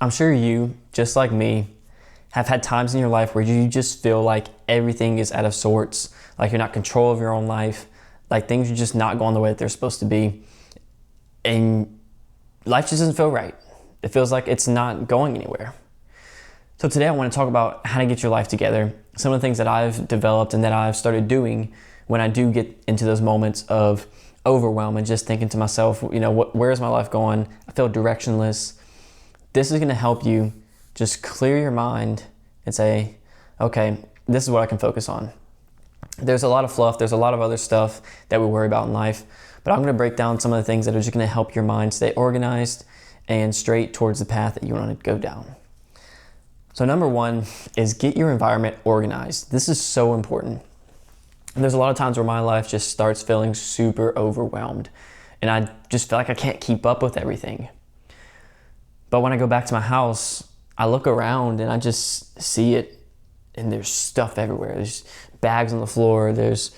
I'm sure you, just like me, have had times in your life where you just feel like everything is out of sorts, like you're not in control of your own life, like things are just not going the way that they're supposed to be, and life just doesn't feel right. It feels like it's not going anywhere. So today I want to talk about how to get your life together, some of the things that I've developed and that I've started doing when I do get into those moments of overwhelm and just thinking to myself, where's my life going? I feel directionless. This is going to help you just clear your mind and say, okay, this is what I can focus on. There's a lot of fluff. There's a lot of other stuff that we worry about in life, but I'm going to break down some of the things that are just going to help your mind stay organized and straight towards the path that you want to go down. So number one is get your environment organized. This is so important. And there's a lot of times where my life just starts feeling super overwhelmed and I just feel like I can't keep up with everything. But when I go back to my house, I look around and I just see it, and there's stuff everywhere. There's bags on the floor, there's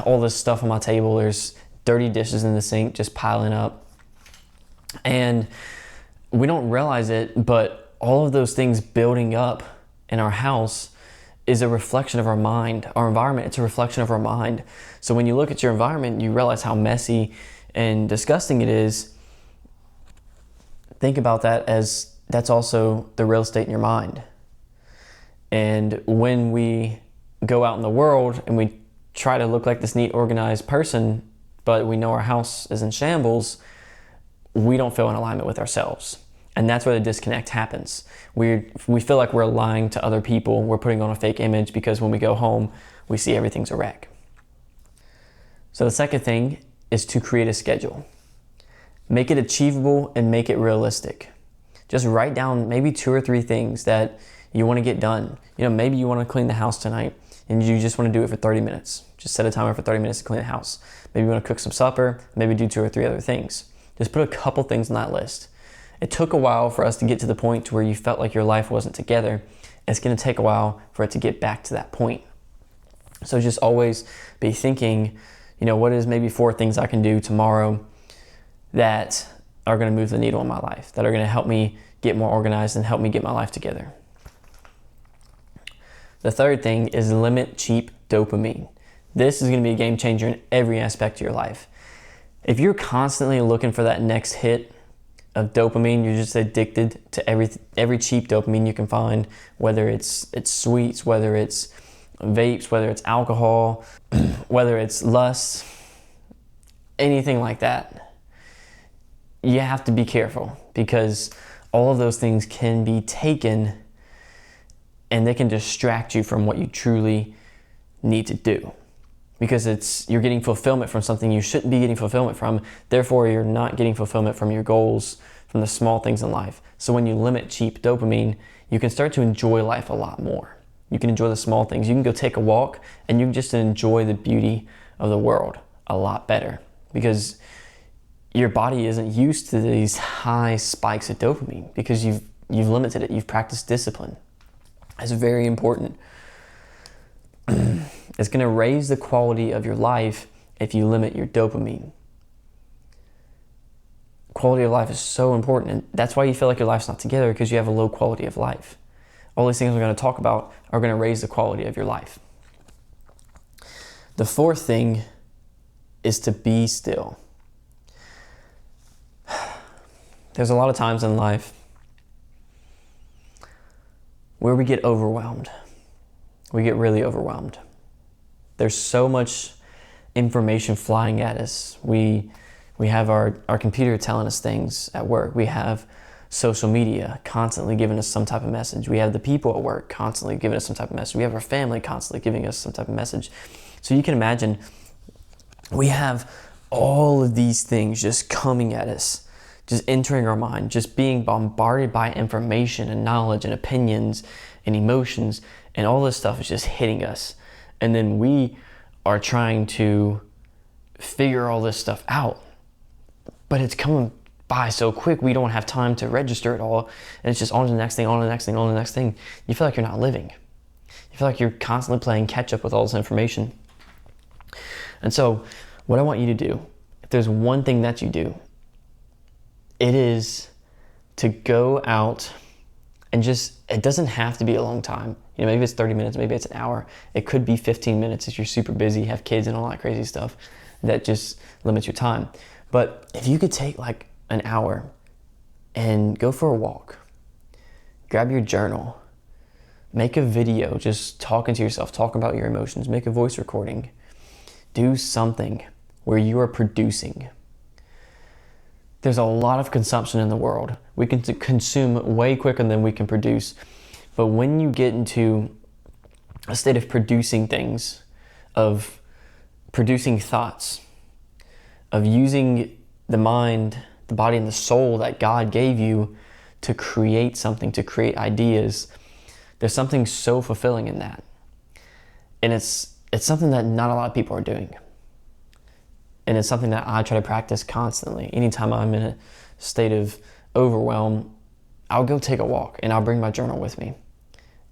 all this stuff on my table, there's dirty dishes in the sink just piling up. And we don't realize it, but all of those things building up in our house is a reflection of our mind. Our environment, it's a reflection of our mind. So when you look at your environment, you realize how messy and disgusting it is. Think about that as that's also the real estate in your mind. And when we go out in the world and we try to look like this neat, organized person, but we know our house is in shambles, we don't feel in alignment with ourselves. And that's where the disconnect happens. We feel like we're lying to other people. We're putting on a fake image because when we go home, we see everything's a wreck. So the second thing is to create a schedule. Make it achievable and make it realistic. Just write down maybe 2 or 3 things that you want to get done. Maybe you want to clean the house tonight and you just want to do it for 30 minutes. Just set a timer for 30 minutes to clean the house. Maybe you want to cook some supper, maybe do 2 or 3 other things. Just put a couple things on that list. It took a while for us to get to the point to where you felt like your life wasn't together. It's going to take a while for it to get back to that point. So just always be thinking, what is maybe 4 things I can do tomorrow that are going to move the needle in my life, that are going to help me get more organized and help me get my life together. The third thing is limit cheap dopamine. This is going to be a game changer in every aspect of your life. If you're constantly looking for that next hit of dopamine, you're just addicted to every cheap dopamine you can find, whether it's sweets, whether it's vapes, whether it's alcohol, whether it's lust, anything like that. You have to be careful because all of those things can be taken and they can distract you from what you truly need to do. Because you're getting fulfillment from something you shouldn't be getting fulfillment from. Therefore, you're not getting fulfillment from your goals, from the small things in life. So when you limit cheap dopamine, you can start to enjoy life a lot more. You can enjoy the small things. You can go take a walk and you can just enjoy the beauty of the world a lot better because your body isn't used to these high spikes of dopamine because you've limited it. You've practiced discipline. It's very important. It's going to raise the quality of your life if you limit your dopamine. Quality of life is so important, and that's why you feel like your life's not together, because you have a low quality of life. All these things we're going to talk about are going to raise the quality of your life. The fourth thing is to be still. There's a lot of times in life where we get overwhelmed. We get really overwhelmed. There's so much information flying at us. We have our computer telling us things at work. We have social media constantly giving us some type of message. We have the people at work constantly giving us some type of message. We have our family constantly giving us some type of message. So you can imagine we have all of these things just coming at us, just entering our mind, just being bombarded by information and knowledge and opinions and emotions, and all this stuff is just hitting us. And then we are trying to figure all this stuff out, but it's coming by so quick we don't have time to register it all, and it's just on to the next thing, on to the next thing, on to the next thing. You feel like you're not living. You feel like you're constantly playing catch up with all this information. And so what I want you to do, if there's one thing that you do, it is to go out And just, it doesn't have to be a long time. You know, maybe it's 30 minutes, maybe it's an hour. It could be 15 minutes if you're super busy, have kids and all that crazy stuff that just limits your time. But if you could take like an hour and go for a walk, grab your journal, make a video just talking to yourself, talking about your emotions, make a voice recording, do something where you are producing. There's a lot of consumption in the world. We can consume way quicker than we can produce. But when you get into a state of producing things, of producing thoughts, of using the mind, the body, and the soul that God gave you to create something, to create ideas, there's something so fulfilling in that. And it's something that not a lot of people are doing. And it's something that I try to practice constantly. Anytime I'm in a state of overwhelm, I'll go take a walk and I'll bring my journal with me.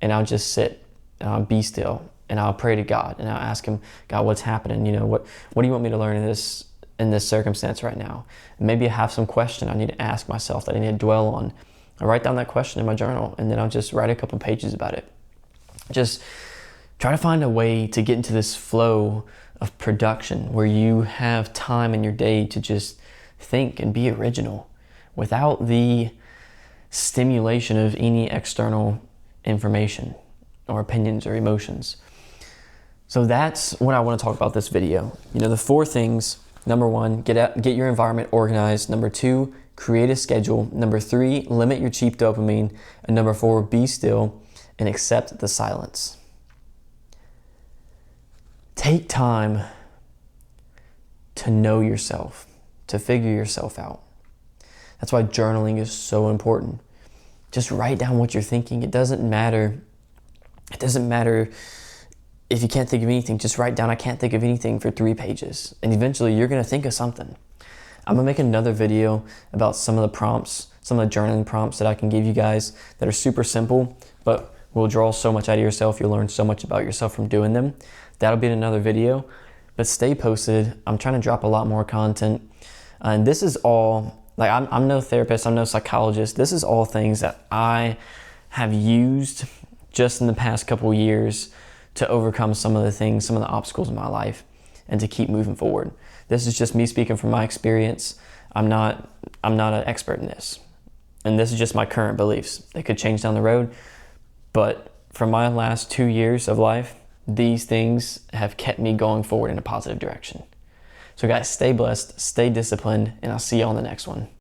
And I'll just sit and I'll be still and I'll pray to God and I'll ask him, God, what's happening? You know, what do you want me to learn in this circumstance right now? And maybe I have some question I need to ask myself that I need to dwell on. I write down that question in my journal and then I'll just write a couple pages about it. Just try to find a way to get into this flow of production where you have time in your day to just think and be original without the stimulation of any external information or opinions or emotions. So that's what I want to talk about this video. You know, the 4 things: number 1, get your environment organized. Number 2, create a schedule. Number 3, limit your cheap dopamine. And number 4, be still and accept the silence. Take time to know yourself, to figure yourself out. That's why journaling is so important. Just write down what you're thinking. It doesn't matter if you can't think of anything. Just write down, I can't think of anything, for 3 pages. And eventually you're gonna think of something. I'm gonna make another video about some of the prompts, some of the journaling prompts that I can give you guys that are super simple, but will draw so much out of yourself. You'll learn so much about yourself from doing them. That'll be in another video, but stay posted. I'm trying to drop a lot more content. And this is all, like, I'm no therapist, I'm no psychologist. This is all things that I have used just in the past couple years to overcome some of the things, some of the obstacles in my life, and to keep moving forward. This is just me speaking from my experience. I'm not an expert in this. And this is just my current beliefs. They could change down the road, but from my last 2 years of life, these things have kept me going forward in a positive direction. So guys, stay blessed, stay disciplined, and I'll see you on the next one.